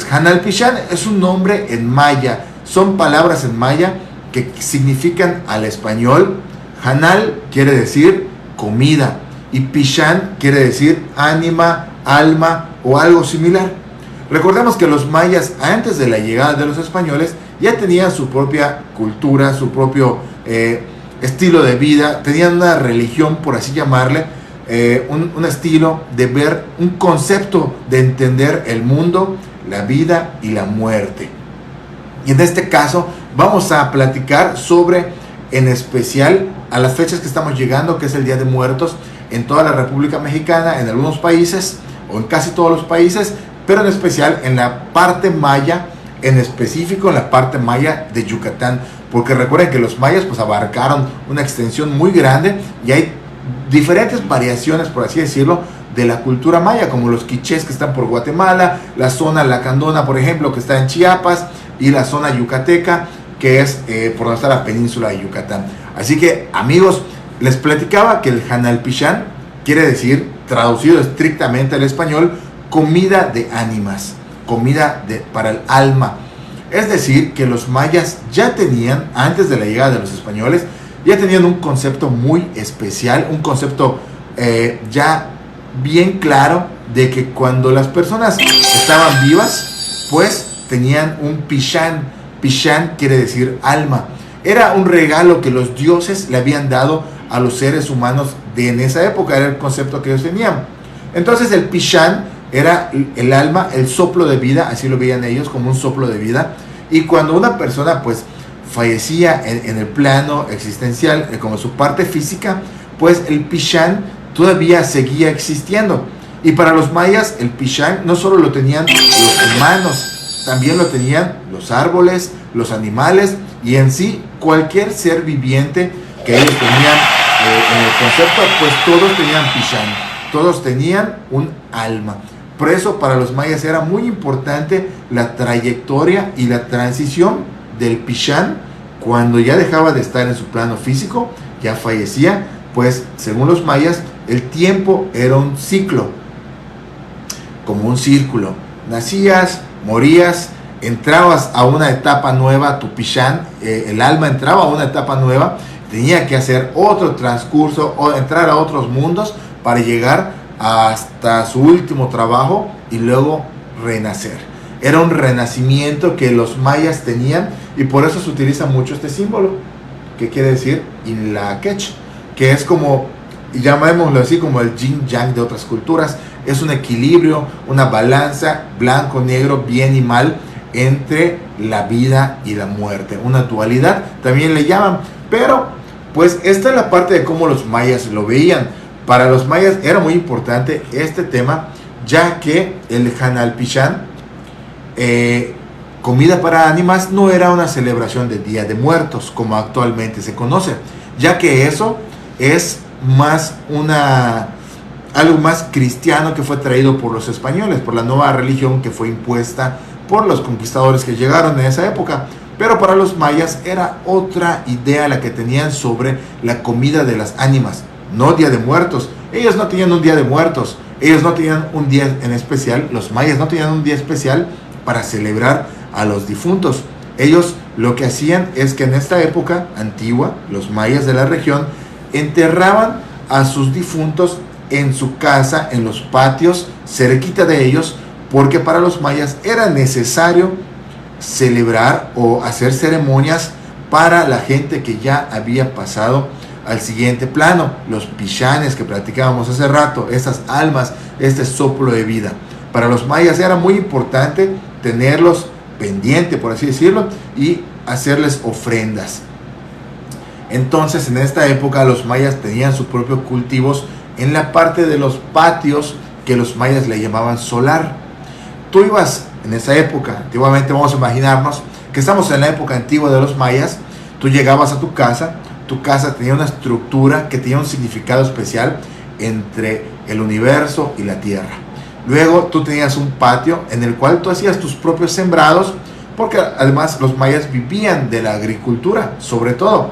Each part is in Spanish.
Hanalpichan es un nombre en maya, son palabras en maya que significan al español. Hanal quiere decir comida y Pichan quiere decir ánima, alma o algo similar. Recordemos que los mayas, antes de la llegada de los españoles, ya tenían su propia cultura, su propio estilo de vida, tenían una religión, por así llamarle, un estilo de ver, un concepto de entender el mundo, la vida y la muerte. Y en este caso vamos a platicar sobre, en especial, a las fechas que estamos llegando, que es el Día de Muertos en toda la República Mexicana, en algunos países o en casi todos los países, pero en especial en la parte maya, en específico en la parte maya de Yucatán, porque recuerden que los mayas pues abarcaron una extensión muy grande y hay diferentes variaciones, por así decirlo, de la cultura maya, como los quichés que están por Guatemala, la zona lacandona, por ejemplo, que está en Chiapas, y la zona yucateca, que es por donde está la península de Yucatán. Así que, amigos, les platicaba que el Hanalpichan quiere decir, traducido estrictamente al español, comida de ánimas, comida para el alma. Es decir, que los mayas ya tenían, antes de la llegada de los españoles, ya tenían un concepto muy especial, un concepto ya bien claro de que cuando las personas estaban vivas, pues tenían un Pichan. Pichan quiere decir alma. Era un regalo que los dioses le habían dado a los seres humanos en esa época, era el concepto que ellos tenían. Entonces el Pichan era el alma, el soplo de vida, así lo veían ellos, como un soplo de vida. Y cuando una persona pues fallecía en el plano existencial, como su parte física, pues el Pichan todavía seguía existiendo. Y para los mayas el Pichan no solo lo tenían los humanos, también lo tenían los árboles, los animales y en sí cualquier ser viviente que ellos tenían en el concepto, pues todos tenían Pichan, todos tenían un alma. Por eso para los mayas era muy importante la trayectoria y la transición del Pichan cuando ya dejaba de estar en su plano físico, ya fallecía, pues según los mayas el tiempo era un ciclo, como un círculo. Nacías, morías, entrabas a una etapa nueva, tu Pichan, el alma entraba a una etapa nueva, tenía que hacer otro transcurso o entrar a otros mundos para llegar hasta su último trabajo y luego renacer. Era un renacimiento que los mayas tenían y por eso se utiliza mucho este símbolo, que quiere decir Inlaquech, que es como, llamémoslo así, como el yin yang de otras culturas. Es un equilibrio, una balanza, blanco, negro, bien y mal, entre la vida y la muerte, una dualidad también le llaman. Pero pues esta es la parte de cómo los mayas lo veían. Para los mayas era muy importante este tema, ya que el Hanalpichan, comida para ánimas, no era una celebración de Día de Muertos como actualmente se conoce, ya que eso es más algo más cristiano que fue traído por los españoles, por la nueva religión que fue impuesta por los conquistadores que llegaron en esa época. Pero para los mayas era otra idea la que tenían sobre la comida de las ánimas, no Día de Muertos. Ellos no tenían un Día de Muertos, ellos no tenían un día en especial, los mayas no tenían un día especial para celebrar a los difuntos. Ellos lo que hacían es que en esta época antigua, los mayas de la región enterraban a sus difuntos en su casa, en los patios, cerquita de ellos, porque para los mayas era necesario celebrar o hacer ceremonias para la gente que ya había pasado al siguiente plano, los Pichanes que platicábamos hace rato, esas almas, este soplo de vida. Para los mayas era muy importante tenerlos pendiente, por así decirlo, y hacerles ofrendas. Entonces en esta época los mayas tenían sus propios cultivos en la parte de los patios que los mayas le llamaban solar. Tú ibas en esa época, antiguamente, vamos a imaginarnos que estamos en la época antigua de los mayas, tú llegabas a tu casa tenía una estructura que tenía un significado especial entre el universo y la tierra. Luego tú tenías un patio en el cual tú hacías tus propios sembrados, porque además los mayas vivían de la agricultura, sobre todo.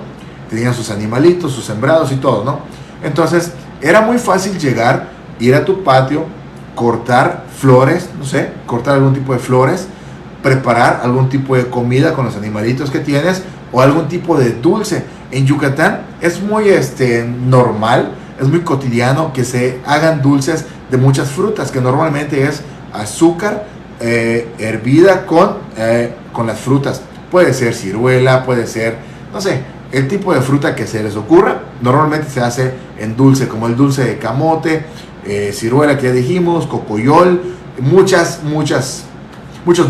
Tenían sus animalitos, sus sembrados y todo, ¿no? Entonces era muy fácil llegar, ir a tu patio, cortar flores, no sé, cortar algún tipo de flores, preparar algún tipo de comida con los animalitos que tienes o algún tipo de dulce. En Yucatán es muy normal, es muy cotidiano que se hagan dulces de muchas frutas, que normalmente es azúcar hervida con las frutas. Puede ser ciruela, puede ser, no sé, el tipo de fruta que se les ocurra. Normalmente se hace en dulce, como el dulce de camote, ciruela que ya dijimos, cocoyol, muchos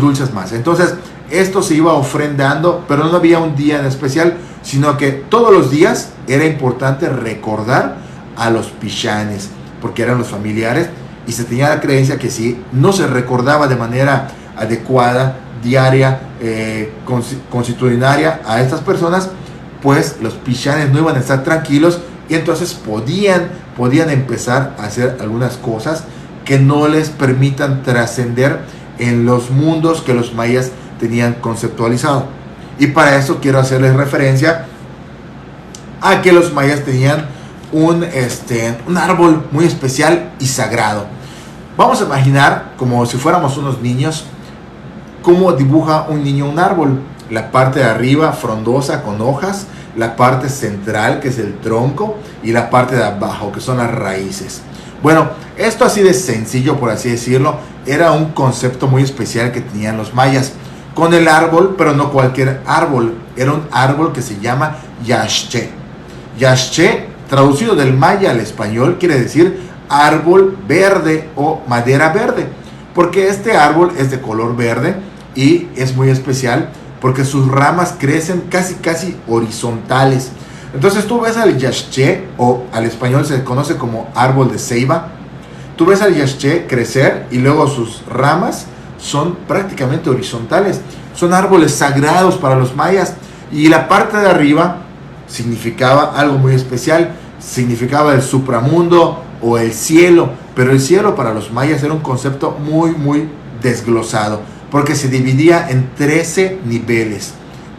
dulces más. Entonces esto se iba ofrendando, pero no había un día en especial, sino que todos los días era importante recordar a los pishanes, porque eran los familiares, y se tenía la creencia que si no se recordaba de manera adecuada, diaria, constitucionaria a estas personas, pues los pishanes no iban a estar tranquilos, y entonces podían empezar a hacer algunas cosas que no les permitan trascender en los mundos que los mayas tenían conceptualizado. Y para eso quiero hacerles referencia a que los mayas tenían un árbol muy especial y sagrado. Vamos a imaginar, como si fuéramos unos niños, cómo dibuja un niño un árbol. La parte de arriba frondosa con hojas, la parte central que es el tronco y la parte de abajo que son las raíces. Bueno, esto así de sencillo, por así decirlo, era un concepto muy especial que tenían los mayas con el árbol, pero no cualquier árbol. Era un árbol que se llama yaxche. Yaxche, traducido del maya al español, quiere decir árbol verde o madera verde, porque este árbol es de color verde y es muy especial porque sus ramas crecen casi horizontales. Entonces tú ves al yaxche, o al español se conoce como árbol de ceiba, tú ves al yaxche crecer y luego sus ramas son prácticamente horizontales. Son árboles sagrados para los mayas, y la parte de arriba significaba algo muy especial, significaba el supramundo o el cielo, pero el cielo para los mayas era un concepto muy desglosado, porque se dividía en 13 niveles.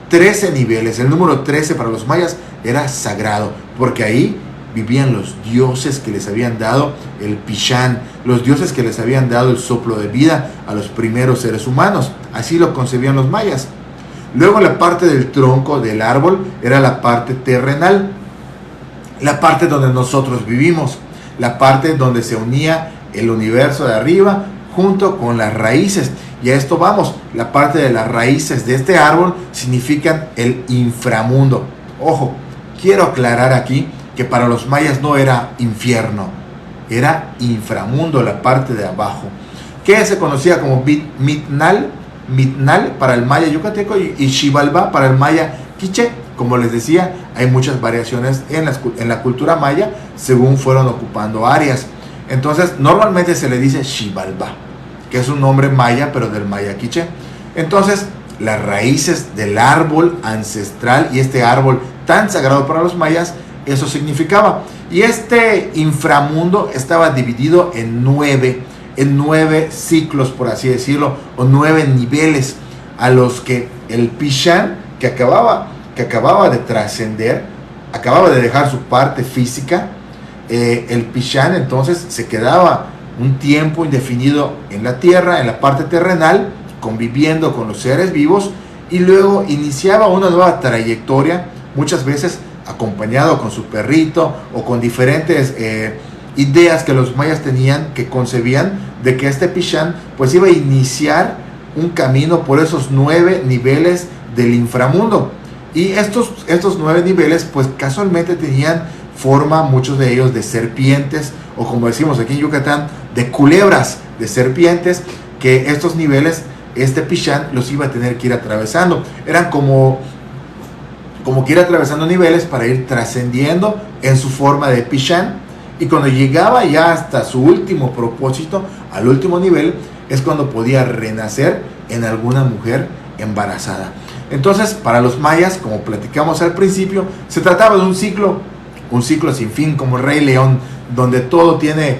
13 niveles, el número 13 para los mayas era sagrado, porque ahí vivían los dioses que les habían dado el Pishán, los dioses que les habían dado el soplo de vida a los primeros seres humanos. Así lo concebían los mayas. Luego la parte del tronco del árbol era la parte terrenal, la parte donde nosotros vivimos, la parte donde se unía el universo de arriba junto con las raíces. Y a esto vamos, la parte de las raíces de este árbol significan el inframundo. Ojo, quiero aclarar aquí que para los mayas no era infierno, era inframundo, la parte de abajo, que se conocía como Mitnal para el maya yucateco y Xibalbá para el maya quiché. Como les decía, hay muchas variaciones en la cultura maya según fueron ocupando áreas. Entonces normalmente se le dice Xibalbá, que es un nombre maya, pero del maya quiché. Entonces, las raíces del árbol ancestral y este árbol tan sagrado para los mayas, eso significaba. Y este inframundo estaba dividido en nueve ciclos, por así decirlo, o 9 niveles, a los que el Pishán, que acababa de trascender, acababa de dejar su parte física, el Pishán entonces se quedaba un tiempo indefinido en la tierra, en la parte terrenal, conviviendo con los seres vivos, y luego iniciaba una nueva trayectoria, muchas veces acompañado con su perrito o con diferentes ideas que los mayas tenían, que concebían de que este Pishán pues iba a iniciar un camino por esos 9 niveles del inframundo. Y estos 9 niveles pues casualmente tenían forma, muchos de ellos, de serpientes, o como decimos aquí en Yucatán, de culebras, de serpientes, que estos niveles, este Pishán los iba a tener que ir atravesando. Eran como que ir atravesando niveles para ir trascendiendo en su forma de Pishán, y cuando llegaba ya hasta su último propósito, al último nivel, es cuando podía renacer en alguna mujer embarazada. Entonces, para los mayas, como platicamos al principio, se trataba de un ciclo sin fin, como el Rey León, donde todo tiene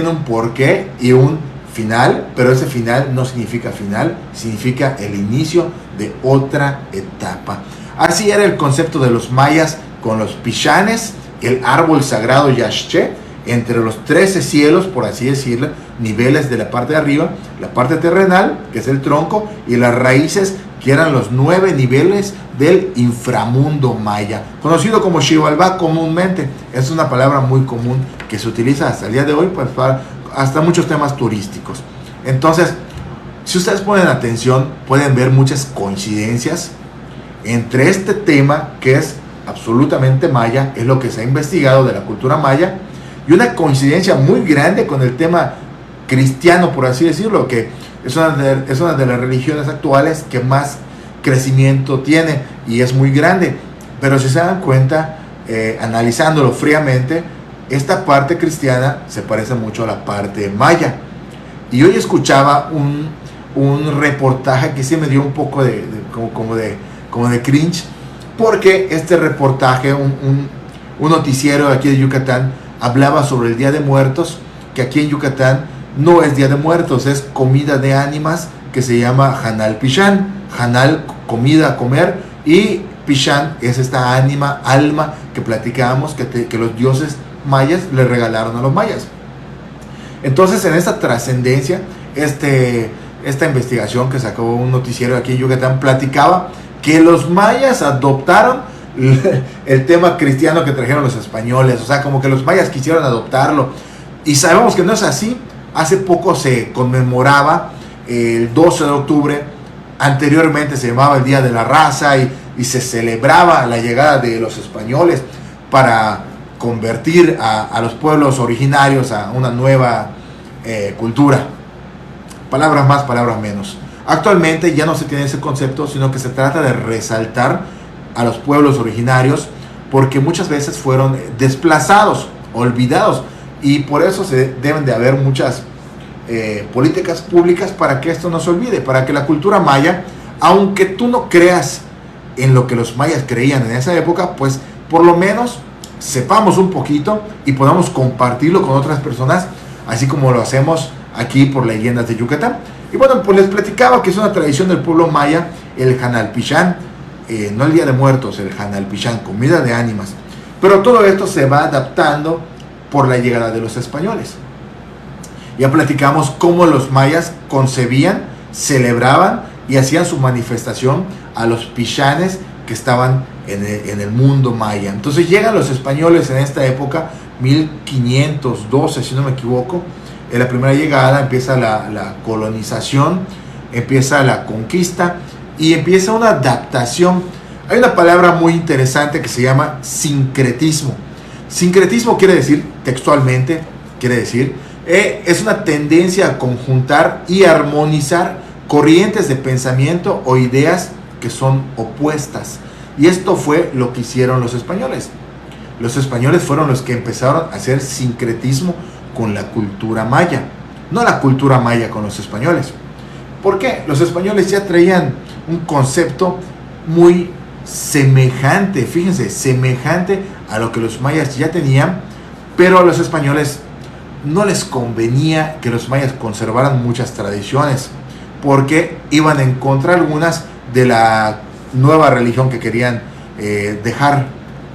un porqué y un final, pero ese final no significa final, significa el inicio de otra etapa. Así era el concepto de los mayas con los pishanes, el árbol sagrado yaxche entre los 13 cielos, por así decirlo, niveles de la parte de arriba, la parte terrenal, que es el tronco, y las raíces, que eran los 9 niveles del inframundo maya, conocido como Xibalbá comúnmente. Es una palabra muy común que se utiliza hasta el día de hoy, pues, para hasta muchos temas turísticos. Entonces, si ustedes ponen atención, pueden ver muchas coincidencias entre este tema, que es absolutamente maya, es lo que se ha investigado de la cultura maya, y una coincidencia muy grande con el tema cristiano, por así decirlo, que es una de las religiones actuales que más crecimiento tiene y es muy grande. Pero si se dan cuenta, analizándolo fríamente, esta parte cristiana se parece mucho a la parte maya. Y hoy escuchaba un reportaje que sí me dio un poco como de cringe, porque este reportaje, un noticiero de aquí de Yucatán, hablaba sobre el Día de Muertos, que aquí en Yucatán no es Día de Muertos, es comida de ánimas, que se llama Hanal Pichán. Hanal, comida, comer, y Pichán es esta alma que platicábamos que los dioses mayas le regalaron a los mayas. Entonces, en esta trascendencia, esta investigación que sacó un noticiero aquí en Yucatán platicaba que los mayas adoptaron el tema cristiano que trajeron los españoles, o sea, como que los mayas quisieron adoptarlo, y sabemos que no es así. Hace poco se conmemoraba el 12 de octubre, anteriormente se llamaba el Día de la Raza, y se celebraba la llegada de los españoles para convertir a los pueblos originarios a una nueva cultura. Palabras más, palabras menos. Actualmente ya no se tiene ese concepto, sino que se trata de resaltar a los pueblos originarios, porque muchas veces fueron desplazados, olvidados, y por eso se deben de haber muchas políticas públicas para que esto no se olvide, para que la cultura maya, aunque tú no creas en lo que los mayas creían en esa época, pues por lo menos sepamos un poquito y podamos compartirlo con otras personas, así como lo hacemos aquí por Leyendas de Yucatán. Y bueno, pues les platicaba que es una tradición del pueblo maya, el Hanal Pichán, no el Día de Muertos, el Hanal Pichán, comida de ánimas. Pero todo esto se va adaptando por la llegada de los españoles. Ya platicamos cómo los mayas concebían, celebraban y hacían su manifestación a los pichanes que estaban en el mundo maya. Entonces llegan los españoles en esta época, 1512 si no me equivoco, en la primera llegada, empieza la colonización, empieza la conquista y empieza una adaptación. Hay una palabra muy interesante que se llama sincretismo. Sincretismo quiere decir, textualmente, es una tendencia a conjuntar y armonizar corrientes de pensamiento o ideas que son opuestas. Y esto fue lo que hicieron los españoles. Los españoles fueron los que empezaron a hacer sincretismo con la cultura maya, no la cultura maya con los españoles. ¿Por qué? Los españoles ya traían un concepto muy semejante, fíjense, semejante a lo que los mayas ya tenían, pero a los españoles no les convenía que los mayas conservaran muchas tradiciones, porque iban en contra algunas de la nueva religión que querían dejar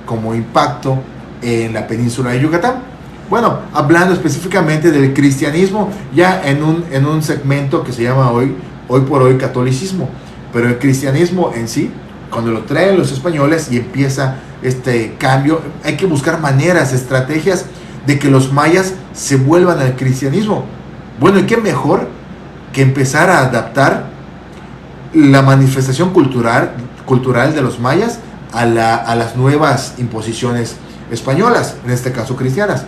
como impacto en la península de Yucatán. Bueno, hablando específicamente del cristianismo, ya en un segmento que se llama hoy por hoy catolicismo, pero el cristianismo en sí, cuando lo traen los españoles y empieza este cambio, hay que buscar maneras, estrategias de que los mayas se vuelvan al cristianismo. Bueno, ¿y qué mejor que empezar a adaptar la manifestación cultural de los mayas a las nuevas imposiciones españolas, en este caso cristianas?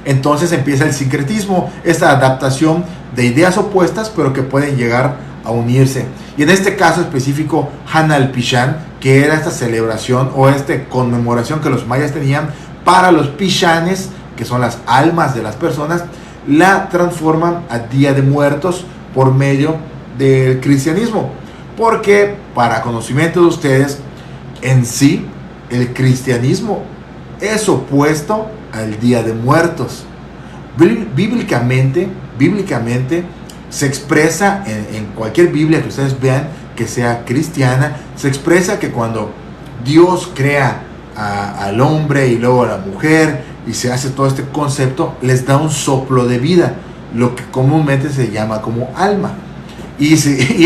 Entonces empieza el sincretismo, esta adaptación de ideas opuestas, pero que pueden llegar a unirse. Y en este caso específico, Hanal Pichán, que era esta celebración o esta conmemoración que los mayas tenían para los pichanes, que son las almas de las personas, la transforman a Día de Muertos por medio del cristianismo. Porque, para conocimiento de ustedes, en sí, el cristianismo es opuesto al Día de Muertos. Bíblicamente se expresa en cualquier Biblia que ustedes vean que sea cristiana, se expresa que cuando Dios crea al hombre y luego a la mujer y se hace todo este concepto, les da un soplo de vida, lo que comúnmente se llama como alma. Y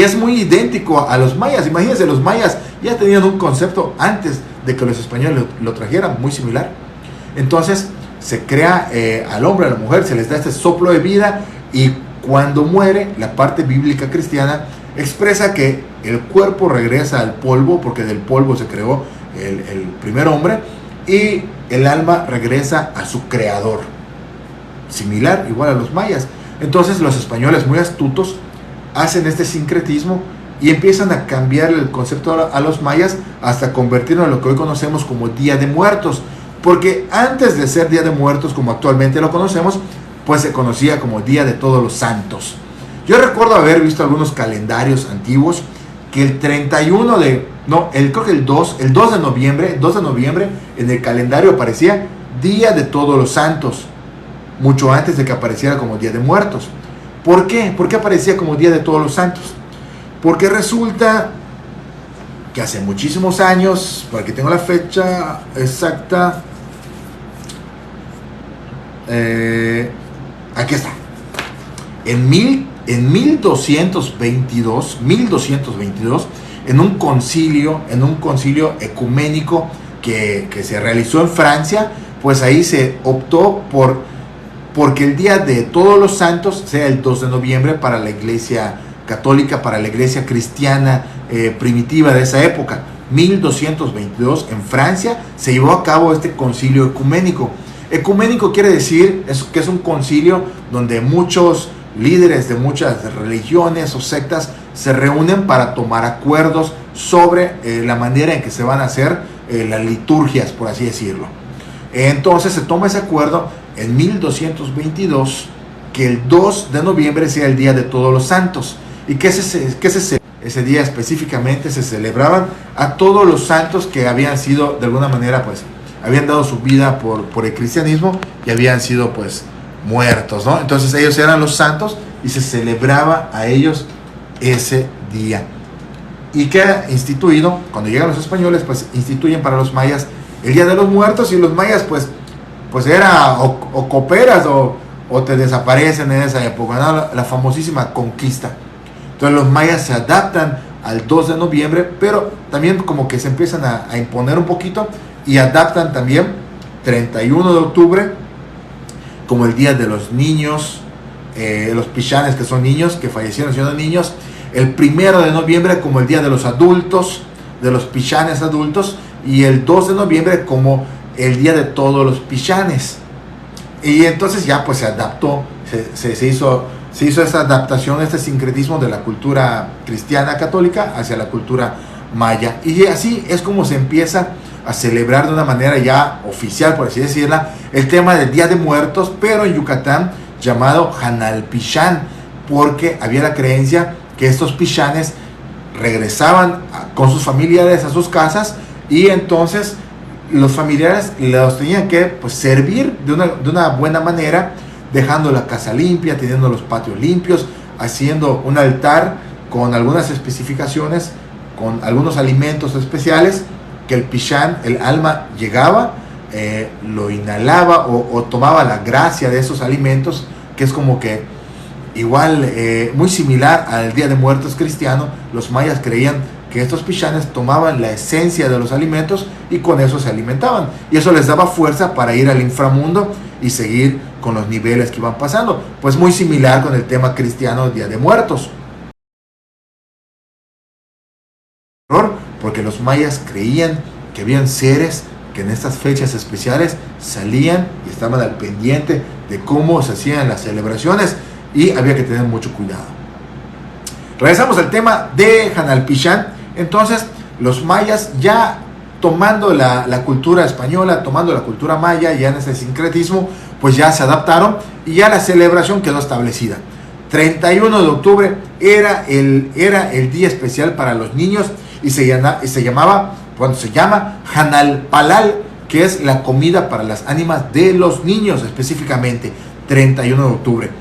es muy idéntico a los mayas. Imagínense, los mayas ya tenían un concepto antes de que los españoles lo trajeran, muy similar. Entonces se crea al hombre, a la mujer, se les da este soplo de vida, y cuando muere, la parte bíblica cristiana expresa que el cuerpo regresa al polvo, porque del polvo se creó el primer hombre, y el alma regresa a su creador. Similar, igual a los mayas. Entonces los españoles, muy astutos, hacen este sincretismo y empiezan a cambiar el concepto a los mayas hasta convertirlo en lo que hoy conocemos como Día de Muertos. Porque antes de ser Día de Muertos, como actualmente lo conocemos, pues se conocía como Día de Todos los Santos. Yo recuerdo haber visto algunos calendarios antiguos que el 31 de... No, creo que el 2 de noviembre, en el calendario aparecía Día de Todos los Santos, mucho antes de que apareciera como Día de Muertos. ¿Por qué? ¿Por qué aparecía como Día de Todos los Santos? Porque resulta que hace muchísimos años, para que tenga la fecha exacta, aquí está, en 1222, en un concilio ecuménico que se realizó en Francia, pues ahí se optó porque el Día de Todos los Santos sea el 2 de noviembre para la Iglesia Católica, para la Iglesia cristiana primitiva de esa época. 1222, en Francia, se llevó a cabo este concilio ecuménico. Ecuménico quiere decir que es un concilio donde muchos líderes de muchas religiones o sectas se reúnen para tomar acuerdos sobre la manera en que se van a hacer las liturgias, por así decirlo. Entonces se toma ese acuerdo en 1222, que el 2 de noviembre sea el Día de Todos los Santos. ¿Y qué es ese día específicamente? Se celebraban a todos los santos que habían sido, de alguna manera, pues, habían dado su vida por el cristianismo y habían sido, pues, muertos, ¿no? Entonces ellos eran los santos y se celebraba a ellos ese día. Y queda instituido, cuando llegan los españoles, pues, instituyen para los mayas el Día de los Muertos, y los mayas, pues era o cooperas o te desaparecen en esa época, ¿no? La famosísima conquista. Entonces los mayas se adaptan al 2 de noviembre, pero también como que se empiezan a imponer un poquito y adaptan también 31 de octubre como el Día de los Niños, los pishanes, que son niños que fallecieron siendo niños, el 1 de noviembre como el Día de los Adultos, de los pishanes adultos, y el 2 de noviembre como el Día de Todos los Pishanes. Y entonces ya pues se adaptó, se hizo esta adaptación, este sincretismo de la cultura cristiana católica hacia la cultura maya. Y así es como se empieza a celebrar de una manera ya oficial, por así decirla, el tema del Día de Muertos, pero en Yucatán llamado Hanal Pishán, porque había la creencia que estos pishanes regresaban con sus familiares a sus casas, y entonces los familiares los tenían que, pues, servir de una buena manera, dejando la casa limpia, teniendo los patios limpios, haciendo un altar con algunas especificaciones, con algunos alimentos especiales, que el pishán, el alma, llegaba, lo inhalaba o tomaba la gracia de esos alimentos, que es como que igual, muy similar al Día de Muertos cristiano. Los mayas creían que estos pishanes tomaban la esencia de los alimentos y con eso se alimentaban, y eso les daba fuerza para ir al inframundo y seguir con los niveles que iban pasando. Pues muy similar con el tema cristiano del Día de Muertos, porque los mayas creían que habían seres que en estas fechas especiales salían y estaban al pendiente de cómo se hacían las celebraciones, y había que tener mucho cuidado. Regresamos al tema de Hanal Pishán. Entonces los mayas, ya tomando la cultura española, tomando la cultura maya, ya en ese sincretismo, pues ya se adaptaron y ya la celebración quedó establecida. 31 de octubre era el día especial para los niños, y se llama Hanal Palal, que es la comida para las ánimas de los niños, específicamente 31 de octubre.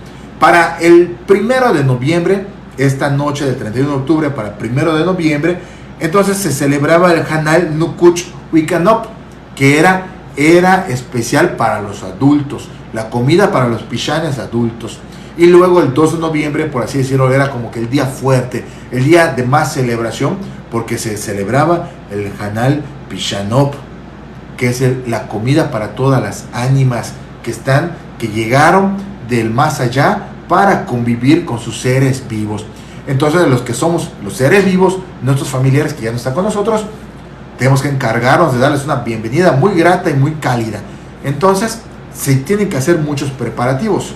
Para el 1 de noviembre, esta noche del 31 de octubre para el 1 de noviembre, entonces se celebraba el Hanal Nukuch Wikanop, que era era especial para los adultos, la comida para los pishanes adultos. Y luego el 2 de noviembre, por así decirlo, era como que el día fuerte, el día de más celebración, porque se celebraba el Hanal Pishanov, que es la comida para todas las ánimas que llegaron del más allá para convivir con sus seres vivos. Entonces, los que somos los seres vivos, nuestros familiares que ya no están con nosotros, tenemos que encargarnos de darles una bienvenida muy grata y muy cálida. Entonces, se tienen que hacer muchos preparativos.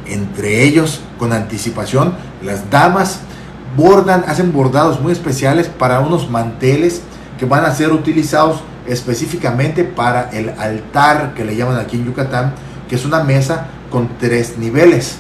Entre ellos, con anticipación, las damas hacen bordados muy especiales para unos manteles que van a ser utilizados específicamente para el altar, que le llaman aquí en Yucatán, que es una mesa con 3 niveles.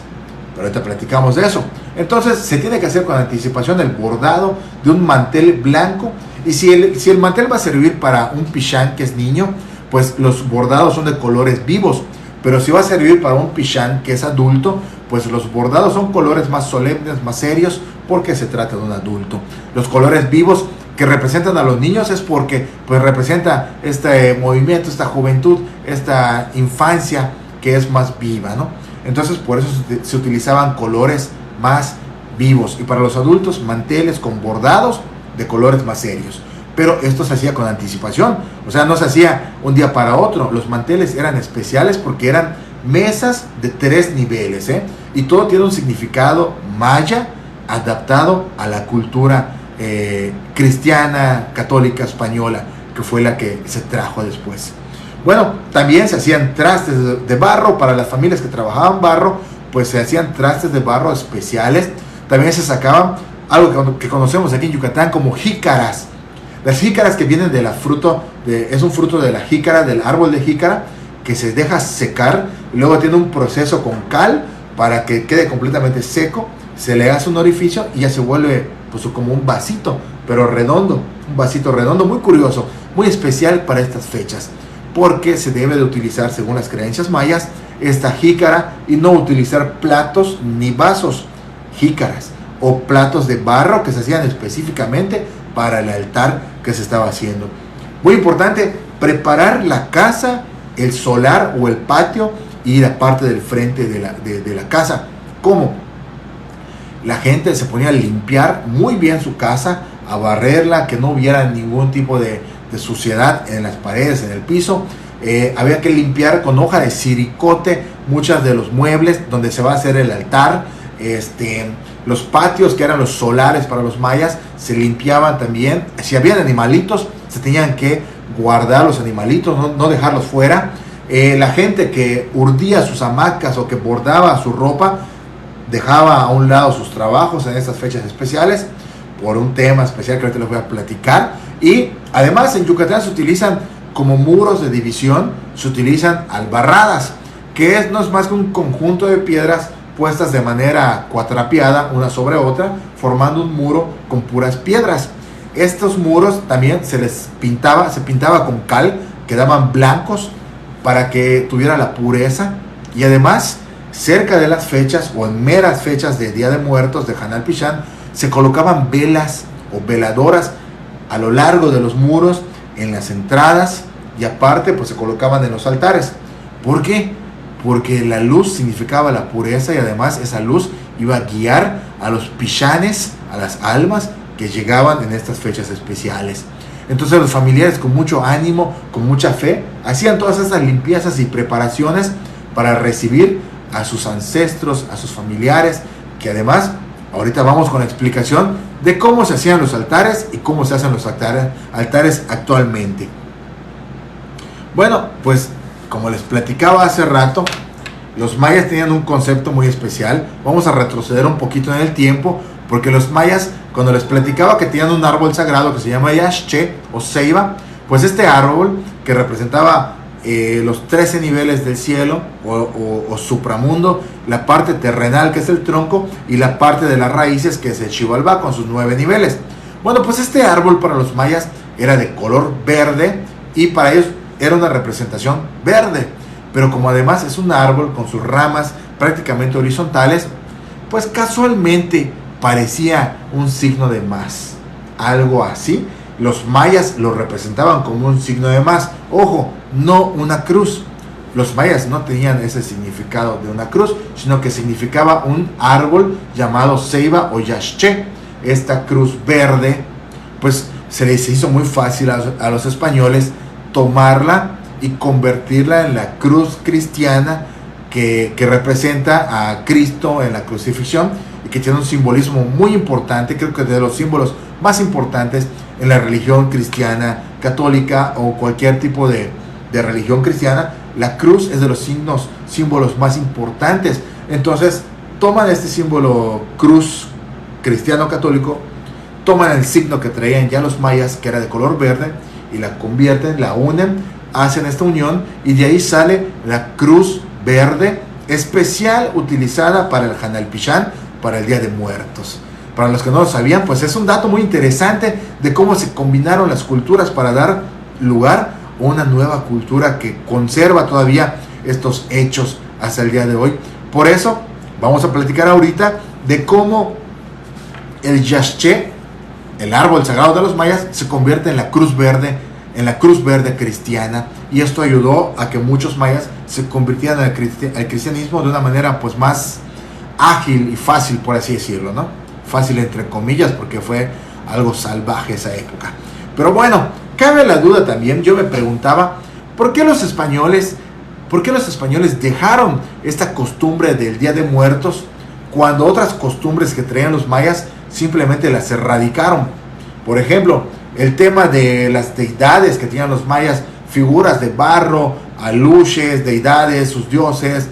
Pero ahorita platicamos de eso. Entonces se tiene que hacer con anticipación el bordado de un mantel blanco. Y si el mantel va a servir para un pishán que es niño, pues los bordados son de colores vivos. Pero si va a servir para un pishán que es adulto, pues los bordados son colores más solemnes, más serios, porque se trata de un adulto. Los colores vivos que representan a los niños es porque pues representa este movimiento, esta juventud, esta infancia que es más viva, ¿no? Entonces por eso se utilizaban colores más vivos, y para los adultos manteles con bordados de colores más serios. Pero esto se hacía con anticipación, o sea, no se hacía un día para otro. Los manteles eran especiales porque eran mesas de 3 niveles, y todo tiene un significado maya adaptado a la cultura cristiana, católica, española, que fue la que se trajo después. Bueno, también se hacían trastes de barro para las familias que trabajaban barro, pues se hacían trastes de barro especiales. También se sacaban algo que conocemos aquí en Yucatán como jícaras. Las jícaras que vienen es un fruto de la jícara, del árbol de jícara, que se deja secar y luego tiene un proceso con cal para que quede completamente seco. Se le hace un orificio y ya se vuelve pues como un vasito, pero redondo, un vasito redondo muy curioso, muy especial para estas fechas, porque se debe de utilizar, según las creencias mayas, esta jícara y no utilizar platos ni vasos, jícaras o platos de barro que se hacían específicamente para el altar que se estaba haciendo. Muy importante, preparar la casa, el solar o el patio y la parte del frente de la casa. ¿Cómo? La gente se ponía a limpiar muy bien su casa, a barrerla, que no hubiera ningún tipo de suciedad en las paredes, en el piso. Había que limpiar con hoja de siricote muchos de los muebles donde se va a hacer el altar. Los patios, que eran los solares para los mayas, se limpiaban también. Si habían animalitos, se tenían que guardar los animalitos, no dejarlos fuera. La gente que urdía sus hamacas o que bordaba su ropa, dejaba a un lado sus trabajos en estas fechas especiales por un tema especial que ahorita les voy a platicar. Y además en Yucatán se utilizan como muros de división, se utilizan albarradas, que no es más que un conjunto de piedras puestas de manera cuatrapeada una sobre otra, formando un muro con puras piedras. Estos muros también se pintaba con cal, quedaban blancos para que tuviera la pureza. Y además, cerca de las fechas o en meras fechas de Día de Muertos, de Hanal Pishán, se colocaban velas o veladoras a lo largo de los muros, en las entradas, y aparte pues se colocaban en los altares. ¿Por qué? Porque la luz significaba la pureza, y además esa luz iba a guiar a los pishanes, a las almas que llegaban en estas fechas especiales. Entonces los familiares, con mucho ánimo, con mucha fe, hacían todas esas limpiezas y preparaciones para recibir a sus ancestros, a sus familiares, que además ahorita vamos con la explicación de cómo se hacían los altares y cómo se hacen los altares actualmente. Bueno, pues como les platicaba hace rato, los mayas tenían un concepto muy especial. Vamos a retroceder un poquito en el tiempo, porque los mayas, cuando les platicaba que tenían un árbol sagrado que se llama Yaxche o Ceiba, pues este árbol que representaba los 13 niveles del cielo o supramundo, la parte terrenal que es el tronco y la parte de las raíces que es el Xibalbá con sus 9 niveles. Bueno, pues este árbol para los mayas era de color verde y para ellos era una representación verde, pero como además es un árbol con sus ramas prácticamente horizontales, pues casualmente parecía un signo de más, algo así, Los mayas lo representaban como un signo de más. Ojo, no una cruz. Los mayas no tenían ese significado de una cruz, sino que significaba un árbol llamado ceiba o yaxche. Esta cruz verde, pues se les hizo muy fácil a los españoles tomarla y convertirla en la cruz cristiana que representa a Cristo en la crucifixión y que tiene un simbolismo muy importante, creo que de los símbolos más importantes en la religión cristiana, católica o cualquier tipo de religión cristiana. La cruz es de los símbolos más importantes. Entonces toman este símbolo cruz cristiano católico, toman el signo que traían ya los mayas, que era de color verde, y la convierten, la unen, hacen esta unión, y de ahí sale la cruz verde especial utilizada para el Hanal Pichán, para el Día de Muertos. Para los que no lo sabían, pues es un dato muy interesante de cómo se combinaron las culturas para dar lugar a una nueva cultura que conserva todavía estos hechos hasta el día de hoy. Por eso vamos a platicar ahorita de cómo el yaxche, el árbol sagrado de los mayas, se convierte en la cruz verde cristiana, y esto ayudó a que muchos mayas se convirtieran al cristianismo de una manera pues más ágil y fácil, por así decirlo, ¿no? Fácil entre comillas, porque fue algo salvaje esa época. Pero bueno, cabe la duda también. Yo me preguntaba, ¿por qué los españoles dejaron esta costumbre del Día de Muertos cuando otras costumbres que traían los mayas simplemente las erradicaron? Por ejemplo, el tema de las deidades que tenían los mayas, figuras de barro, aluches, deidades, sus dioses.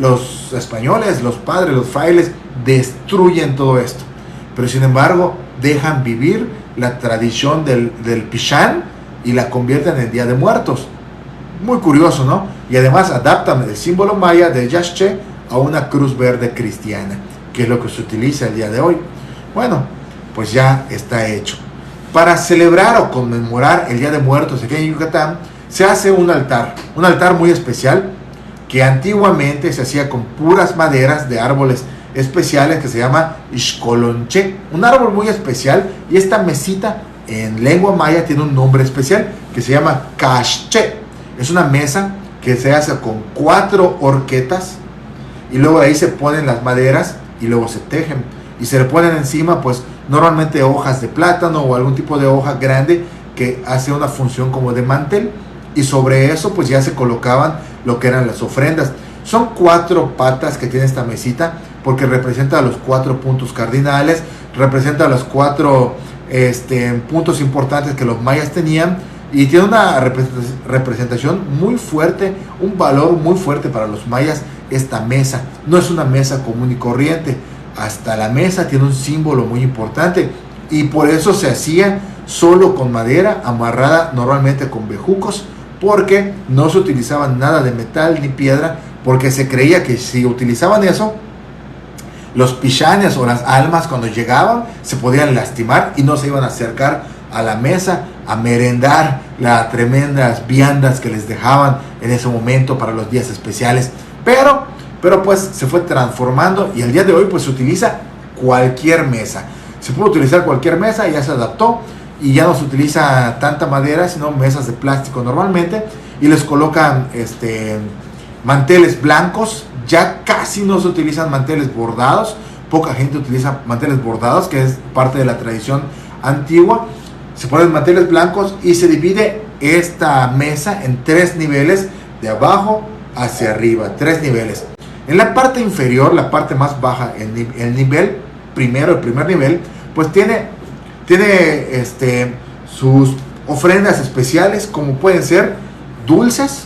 Los españoles, los padres, los frailes destruyen todo esto, pero sin embargo dejan vivir la tradición del Pichán y la convierten en Día de Muertos. Muy curioso, ¿no? Y además adaptan el símbolo maya de yaxche a una cruz verde cristiana, que es lo que se utiliza el día de hoy. Bueno, pues ya está hecho. Para celebrar o conmemorar el Día de Muertos aquí en Yucatán, se hace un altar muy especial, que antiguamente se hacía con puras maderas de árboles especiales, que se llama Ixcolonche, un árbol muy especial, y esta mesita en lengua maya tiene un nombre especial que se llama Caxche. Es una mesa que se hace con 4 horquetas, y luego ahí se ponen las maderas y luego se tejen, y se le ponen encima pues normalmente hojas de plátano o algún tipo de hoja grande que hace una función como de mantel, y sobre eso pues ya se colocaban lo que eran las ofrendas. Son 4 patas que tiene esta mesita, porque representa los 4 puntos cardinales, representa los 4 puntos importantes que los mayas tenían, y tiene una representación muy fuerte, un valor muy fuerte para los mayas. Esta mesa no es una mesa común y corriente, hasta la mesa tiene un símbolo muy importante, y por eso se hacía solo con madera, amarrada normalmente con bejucos, porque no se utilizaba nada de metal ni piedra, porque se creía que si utilizaban eso, los pichanes o las almas cuando llegaban se podían lastimar y no se iban a acercar a la mesa a merendar las tremendas viandas que les dejaban en ese momento para los días especiales. Pero pues se fue transformando, y el día de hoy pues se utiliza cualquier mesa. Se puede utilizar cualquier mesa, ya se adaptó, y ya no se utiliza tanta madera, sino mesas de plástico normalmente, y les colocan manteles blancos. Ya casi no se utilizan manteles bordados, poca gente utiliza manteles bordados, que es parte de la tradición antigua. Se ponen manteles blancos y se divide esta mesa en 3 niveles, de abajo hacia arriba, 3 niveles. En la parte inferior, la parte más baja, el nivel primero, el primer nivel, pues tiene sus ofrendas especiales, como pueden ser dulces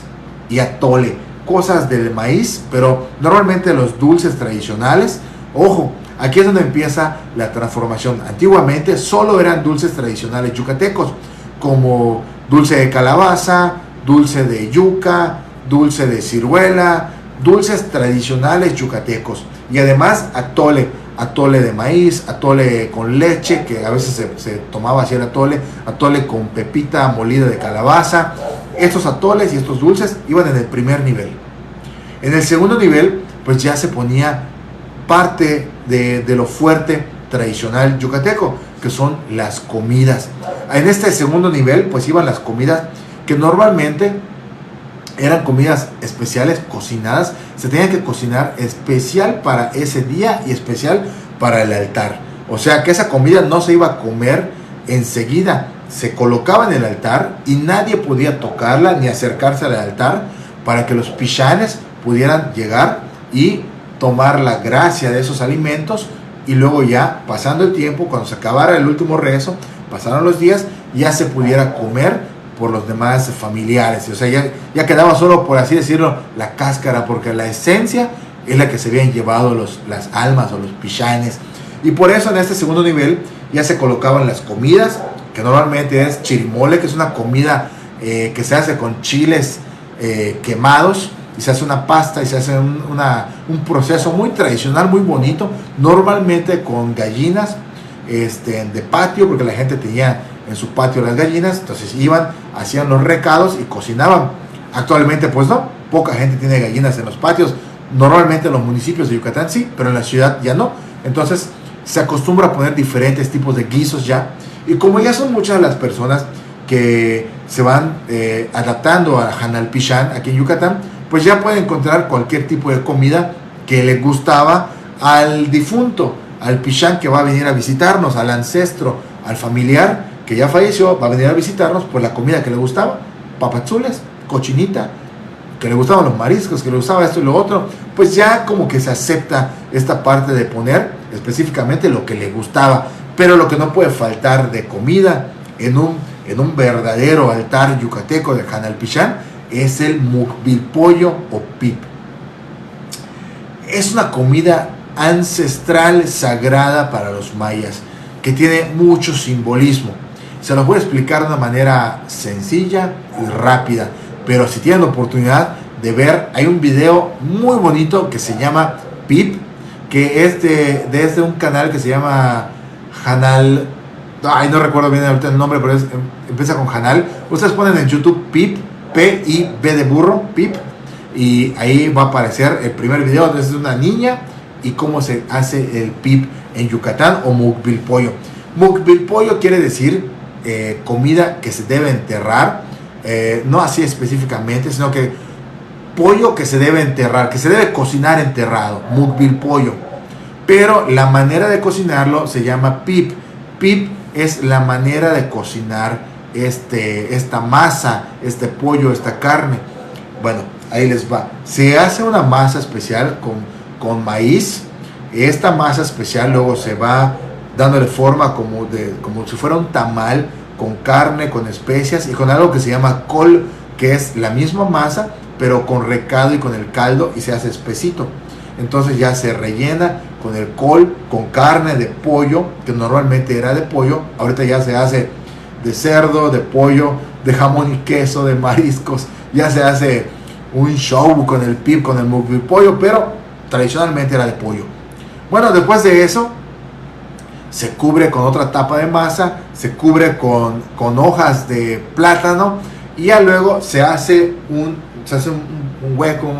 y atole, cosas del maíz, pero normalmente los dulces tradicionales. Ojo, aquí es donde empieza la transformación. Antiguamente solo eran dulces tradicionales yucatecos, como dulce de calabaza, dulce de yuca, dulce de ciruela, dulces tradicionales yucatecos, y además atole de maíz, atole con leche, que a veces se tomaba así el atole con pepita molida de calabaza. Estos atoles y estos dulces iban en el primer nivel. En el segundo nivel pues ya se ponía parte de lo fuerte, tradicional yucateco, que son las comidas. En este segundo nivel pues iban las comidas que normalmente eran comidas especiales cocinadas, se tenían que cocinar especial para ese día y especial para el altar. O sea que esa comida no se iba a comer enseguida, se colocaba en el altar y nadie podía tocarla ni acercarse al altar para que los pishanes pudieran llegar y tomar la gracia de esos alimentos, y luego ya pasando el tiempo, cuando se acabara el último rezo, pasaron los días, ya se pudiera comer por los demás familiares. O sea, ya quedaba solo, por así decirlo, la cáscara, porque la esencia es la que se habían llevado las almas o los pishanes. Y por eso en este segundo nivel ya se colocaban las comidas, que normalmente es chirimole, que es una comida que se hace con chiles quemados, y se hace una pasta y se hace un proceso muy tradicional, muy bonito, normalmente con gallinas de patio, porque la gente tenía en su patio las gallinas, entonces iban, hacían los recados y cocinaban. Actualmente pues no, poca gente tiene gallinas en los patios, normalmente en los municipios de Yucatán sí, pero en la ciudad ya no. Entonces se acostumbra a poner diferentes tipos de guisos ya, y como ya son muchas las personas que se van adaptando a Hanal Pishan aquí en Yucatán, pues ya pueden encontrar cualquier tipo de comida que le gustaba al difunto, al Pishan que va a venir a visitarnos, al ancestro, al familiar que ya falleció, va a venir a visitarnos. Pues la comida que le gustaba, papazules, cochinita, que le gustaban los mariscos, que le gustaba esto y lo otro, pues ya como que se acepta esta parte de poner específicamente lo que le gustaba. Pero lo que no puede faltar de comida en un verdadero altar yucateco de Hanal Pishan es el mukbilpollo o pip. Es una comida ancestral sagrada para los mayas que tiene mucho simbolismo. Se los voy a explicar de una manera sencilla y rápida, pero si tienen la oportunidad de ver, hay un video muy bonito que se llama Pip, que es desde un canal que se llama Hanal, no recuerdo bien ahorita el nombre, pero empieza con Hanal. Ustedes ponen en YouTube Pip, P-I-B de burro, Pip, y ahí va a aparecer el primer video desde una niña y cómo se hace el pip en Yucatán, o mukbilpollo. Mukbilpollo quiere decir comida que se debe enterrar, no así específicamente, sino que pollo que se debe enterrar, que se debe cocinar enterrado, mukbilpollo. Pero la manera de cocinarlo se llama pip. Pip es la manera de cocinar esta masa, este pollo, esta carne. Bueno, ahí les va. Se hace una masa especial con maíz. Esta masa especial luego se va dándole forma como si fuera un tamal, con carne, con especias y con algo que se llama col, que es la misma masa pero con recado y con el caldo, y se hace espesito. Entonces ya se rellena con el col, con carne de pollo, que normalmente era de pollo, ahorita ya se hace de cerdo, de pollo, de jamón y queso, de mariscos. Ya se hace un show con el pip, con el mukbilpollo, pero tradicionalmente era de pollo. Bueno, después de eso se cubre con otra tapa de masa, se cubre con hojas de plátano, y ya luego se hace un hueco,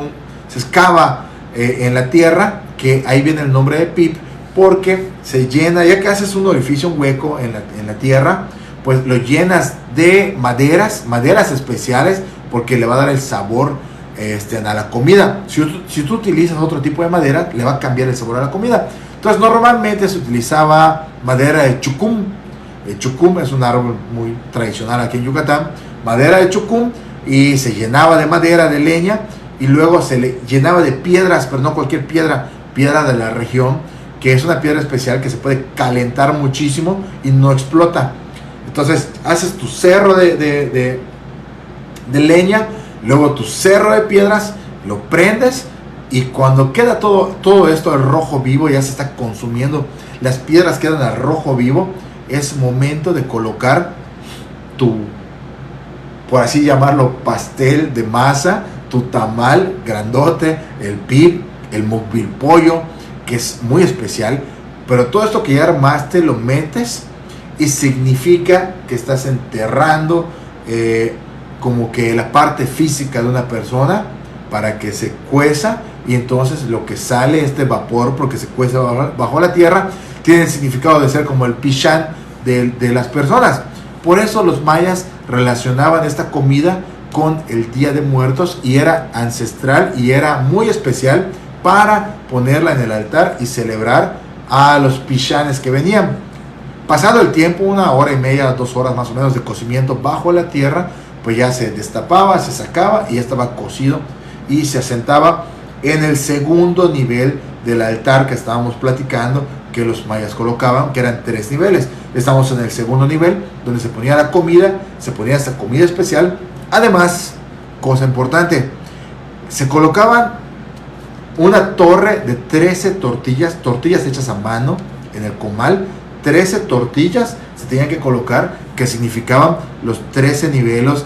se excava en la tierra, que ahí viene el nombre de pip, porque se llena, ya que haces un orificio, un hueco en la tierra, pues lo llenas de maderas especiales, porque le va a dar el sabor a la comida. Si tú utilizas otro tipo de madera, le va a cambiar el sabor a la comida. Entonces normalmente se utilizaba madera de chucum. El chucum es un árbol muy tradicional aquí en Yucatán. Madera de chucum, y se llenaba de madera, de leña, y luego se le llenaba de piedras, pero no cualquier piedra de la región, que es una piedra especial que se puede calentar muchísimo y no explota. Entonces haces tu cerro de leña, luego tu cerro de piedras, lo prendes, y cuando queda todo esto al rojo vivo, ya se está consumiendo, las piedras quedan al rojo vivo, es momento de colocar tu, por así llamarlo, pastel de masa, tu tamal grandote, el pip, el mukbilpollo, que es muy especial. Pero todo esto que ya armaste lo metes, y significa que estás enterrando como que la parte física de una persona, para que se cueza, y entonces lo que sale, este vapor, porque se cueza bajo la tierra, tiene el significado de ser como el pichán de las personas. Por eso los mayas relacionaban esta comida con el Día de Muertos y era ancestral y era muy especial para ponerla en el altar y celebrar a los pichanes que venían. Pasado el tiempo, 1 hora y media, 2 horas más o menos de cocimiento bajo la tierra, pues ya se destapaba, se sacaba y ya estaba cocido y se asentaba en el segundo nivel del altar que estábamos platicando, que los mayas colocaban, que eran 3 niveles. Estamos en el segundo nivel, donde se ponía la comida, se ponía esta comida especial. Además, cosa importante, se colocaban una torre de 13 tortillas hechas a mano en el comal. 13 tortillas se tenían que colocar, que significaban los 13 niveles,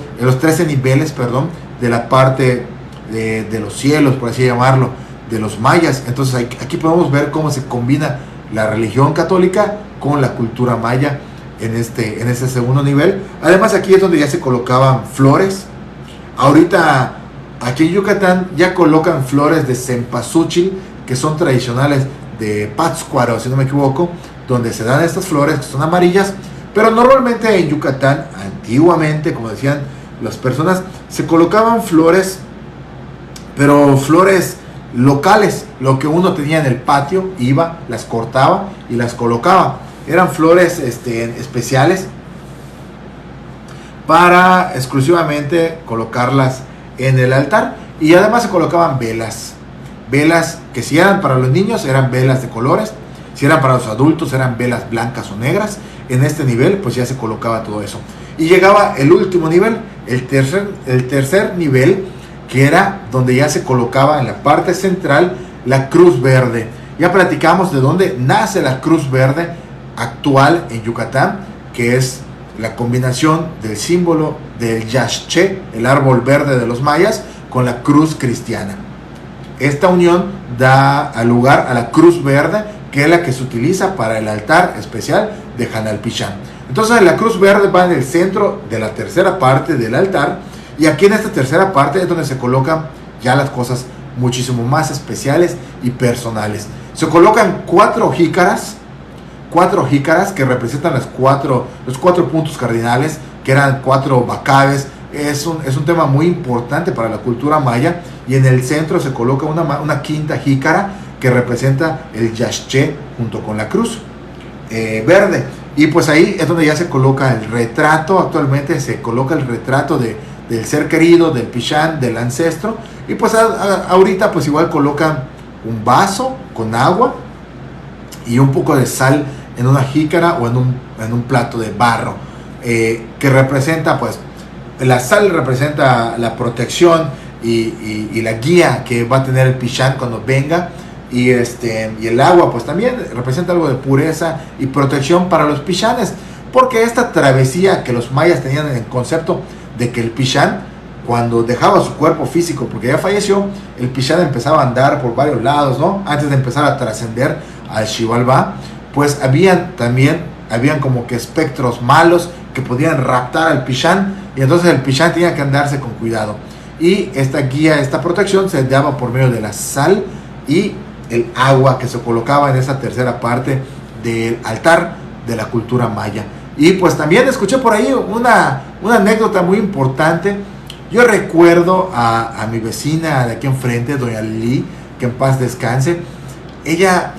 de la parte de los cielos, por así llamarlo, de los mayas. Entonces aquí podemos ver cómo se combina la religión católica con la cultura maya en este segundo nivel. Además, aquí es donde ya se colocaban flores. Ahorita aquí en Yucatán ya colocan flores de cempasúchil, que son tradicionales de Pátzcuaro, si no me equivoco, donde se dan estas flores que son amarillas. Pero normalmente en Yucatán, antiguamente, como decían las personas, se colocaban flores, pero flores locales, lo que uno tenía en el patio, iba, las cortaba y las colocaba. Eran flores especiales para exclusivamente colocarlas en el altar. Y además se colocaban velas que si eran para los niños eran velas de colores, si eran para los adultos eran velas blancas o negras. En este nivel pues ya se colocaba todo eso. Y llegaba el último nivel, el tercer nivel, que era donde ya se colocaba en la parte central la cruz verde. Ya platicamos de dónde nace la cruz verde actual en Yucatán, que es la combinación del símbolo del yaxche, el árbol verde de los mayas, con la cruz cristiana. Esta unión da lugar a la cruz verde, que es la que se utiliza para el altar especial de Janalpichán. Entonces la cruz verde va en el centro de la tercera parte del altar, y aquí en esta tercera parte es donde se colocan ya las cosas muchísimo más especiales y personales. Se colocan 4 jícaras que representan los cuatro puntos cardinales, que eran 4 bacaves. Es un tema muy importante para la cultura maya. Y en el centro se coloca una quinta jícara que representa el yaxche junto con la cruz verde. Y pues ahí es donde ya se coloca el retrato. Actualmente se coloca el retrato del ser querido, del pichán, del ancestro. Y pues ahorita pues igual colocan un vaso con agua y un poco de sal en una jícara o en un plato de barro, que representa, pues, la sal representa la protección y la guía que va a tener el pichán cuando venga, y el agua pues también representa algo de pureza y protección para los pichanes, porque esta travesía que los mayas tenían en el concepto de que el pichán, cuando dejaba su cuerpo físico porque ya falleció, el pichán empezaba a andar por varios lados, ¿no? Antes de empezar a trascender al Xibalbá, pues habían como que espectros malos que podían raptar al pichán, y entonces el pichán tenía que andarse con cuidado. Y esta guía, esta protección se daba por medio de la sal y el agua que se colocaba en esa tercera parte del altar de la cultura maya. Y pues también escuché por ahí una anécdota muy importante. Yo recuerdo a mi vecina de aquí enfrente, doña Lili, que en paz descanse. Ella,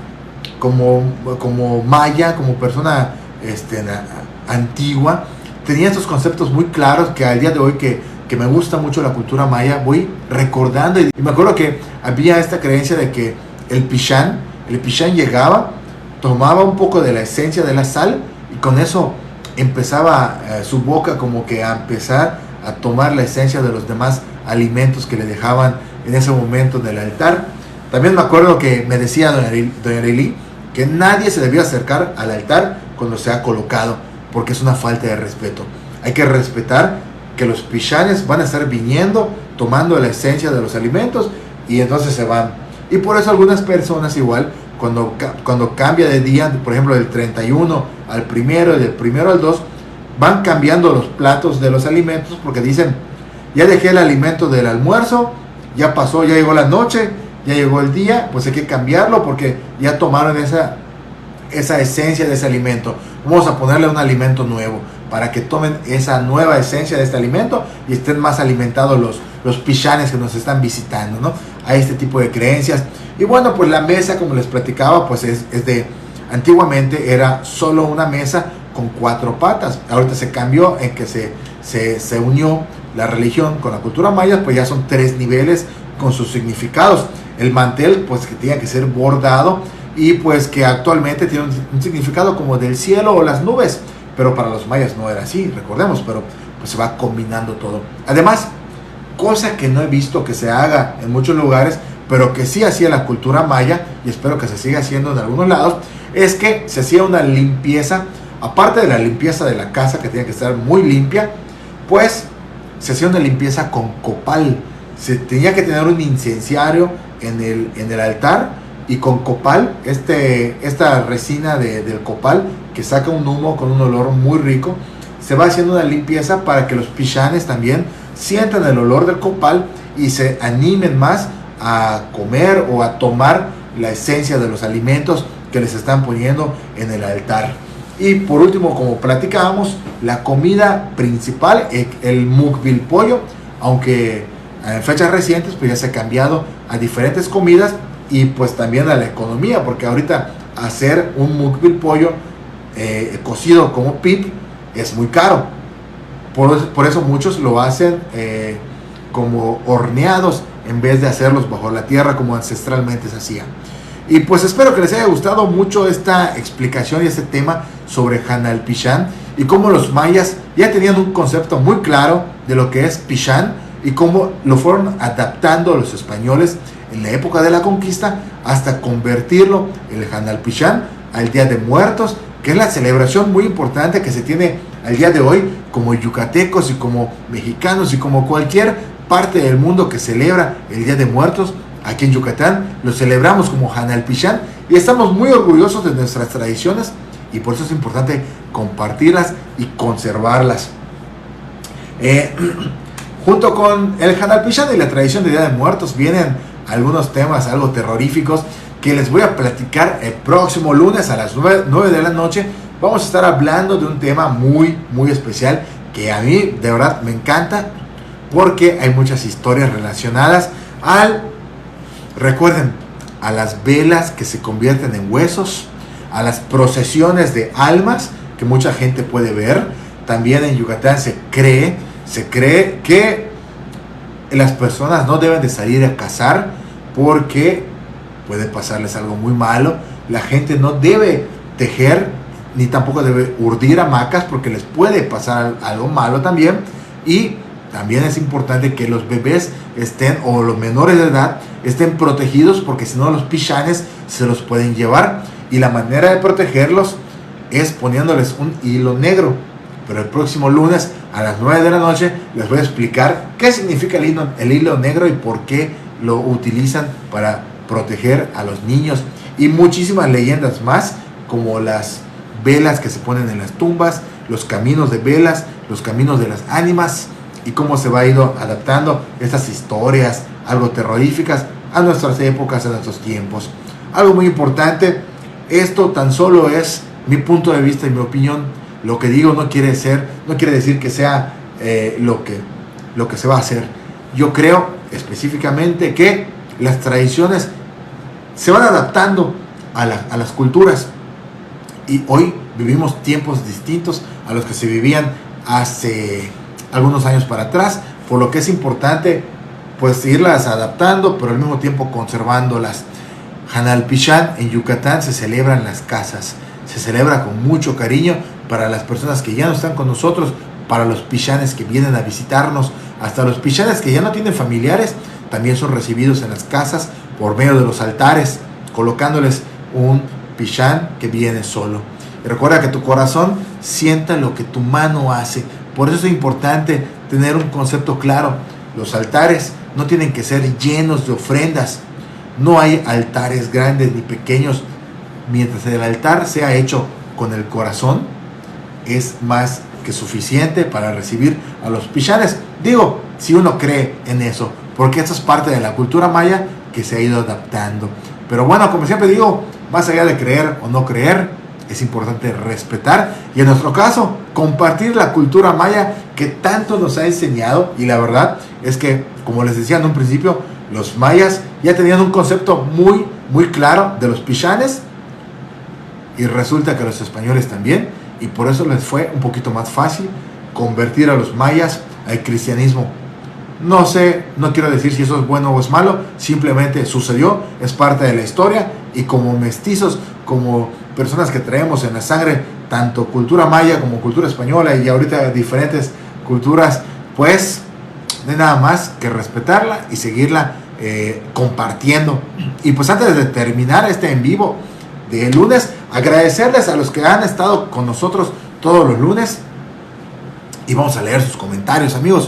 como maya, como persona antigua, tenía estos conceptos muy claros que al día de hoy que me gusta mucho la cultura maya, voy recordando. Y me acuerdo que había esta creencia de que el pichán llegaba, tomaba un poco de la esencia de la sal, y con eso empezaba su boca como que a empezar a tomar la esencia de los demás alimentos que le dejaban en ese momento del altar. También me acuerdo que me decía doña Lili que nadie se debía acercar al altar cuando se ha colocado, porque es una falta de respeto. Hay que respetar que los pichanes van a estar viniendo, tomando la esencia de los alimentos, y entonces se van. Y por eso algunas personas igual, cuando cambia de día, por ejemplo del 31 al primero y del primero al 2, van cambiando los platos de los alimentos, porque dicen, ya dejé el alimento del almuerzo, ya pasó, ya llegó la noche, ya llegó el día, pues hay que cambiarlo porque ya tomaron esa esencia de ese alimento. Vamos a ponerle un alimento nuevo para que tomen esa nueva esencia de este alimento y estén más alimentados los pishanes que nos están visitando, ¿no? Hay este tipo de creencias. Y bueno, pues la mesa, como les platicaba, pues es de... Antiguamente era solo una mesa con 4 patas. Ahorita se cambió en que se unió la religión con la cultura maya, pues ya son 3 niveles con sus significados. El mantel, pues que tenía que ser bordado y pues que actualmente tiene un significado como del cielo o las nubes, pero para los mayas no era así, recordemos, pero pues se va combinando todo. Además, cosa que no he visto que se haga en muchos lugares, pero que sí hacía la cultura maya, y espero que se siga haciendo en algunos lados, es que se hacía una limpieza, aparte de la limpieza de la casa, que tenía que estar muy limpia, pues se hacía una limpieza con copal. Se tenía que tener un incenciario en el altar, y con copal, esta resina del copal, que saca un humo con un olor muy rico, se va haciendo una limpieza para que los pishanes también sientan el olor del copal y se animen más a comer o a tomar la esencia de los alimentos que les están poniendo en el altar. Y por último, como platicábamos, la comida principal, el mukbil pollo, aunque en fechas recientes pues ya se ha cambiado a diferentes comidas y pues también a la economía, porque ahorita hacer un mukbil pollo cocido como pip es muy caro. Por eso muchos lo hacen como horneados en vez de hacerlos bajo la tierra como ancestralmente se hacía. Y pues espero que les haya gustado mucho esta explicación y este tema sobre Hanal Pishan y cómo los mayas ya tenían un concepto muy claro de lo que es Pishan y cómo lo fueron adaptando los españoles en la época de la conquista hasta convertirlo, el Hanal Pishan, al Día de Muertos, que es la celebración muy importante que se tiene al día de hoy como yucatecos y como mexicanos y como cualquier parte del mundo que celebra el Día de Muertos. Aquí en Yucatán lo celebramos como Hanal Pishan y estamos muy orgullosos de nuestras tradiciones y por eso es importante compartirlas y conservarlas. Junto con el Hanal Pishan y la tradición de Día de Muertos vienen algunos temas algo terroríficos que les voy a platicar el próximo lunes a las 9 de la noche. Vamos a estar hablando de un tema muy especial que a mí de verdad me encanta porque hay muchas historias relacionadas recuerden, a las velas que se convierten en huesos, a las procesiones de almas que mucha gente puede ver. También en Yucatán se cree que las personas no deben de salir a cazar porque puede pasarles algo muy malo. La gente no debe tejer ni tampoco debe urdir hamacas porque les puede pasar algo malo también. Y también es importante que los bebés estén, o los menores de edad, estén protegidos porque si no los pishanes se los pueden llevar. Y la manera de protegerlos es poniéndoles un hilo negro. Pero el próximo lunes a las 9 de la noche les voy a explicar qué significa el hilo negro y por qué lo utilizan para proteger a los niños. Y muchísimas leyendas más, como las velas que se ponen en las tumbas, los caminos de velas, los caminos de las ánimas, y cómo se va a ir adaptando estas historias algo terroríficas a nuestras épocas, a nuestros tiempos. Algo muy importante, esto tan solo es mi punto de vista y mi opinión. Lo que digo no quiere decir que sea lo que se va a hacer. Yo creo específicamente que las tradiciones se van adaptando a las culturas y hoy vivimos tiempos distintos a los que se vivían hace algunos años para atrás, por lo que es importante pues irlas adaptando, pero al mismo tiempo conservándolas. Hanal Pishan en Yucatán se celebra en las casas, se celebra con mucho cariño para las personas que ya no están con nosotros, para los pishanes que vienen a visitarnos, hasta los pishanes que ya no tienen familiares, también son recibidos en las casas por medio de los altares, colocándoles un pishan que viene solo. Y recuerda que tu corazón sienta lo que tu mano hace. Por eso es importante tener un concepto claro. Los altares no tienen que ser llenos de ofrendas. No hay altares grandes ni pequeños. Mientras el altar sea hecho con el corazón, es más que suficiente para recibir a los pishanes. Digo, si uno cree en eso, porque esto es parte de la cultura maya que se ha ido adaptando. Pero bueno, como siempre digo, más allá de creer o no creer, es importante respetar y en nuestro caso compartir la cultura maya que tanto nos ha enseñado. Y la verdad es que, como les decía en un principio, los mayas ya tenían un concepto muy claro de los pishanes, y resulta que los españoles también, y por eso les fue un poquito más fácil convertir a los mayas al cristianismo. No sé, no quiero decir si eso es bueno o es malo, simplemente sucedió, es parte de la historia, y como mestizos, como personas que traemos en la sangre tanto cultura maya como cultura española y ahorita diferentes culturas, pues no hay nada más que respetarla y seguirla compartiendo. Y pues antes de terminar este en vivo de lunes, agradecerles a los que han estado con nosotros todos los lunes, y vamos a leer sus comentarios, amigos.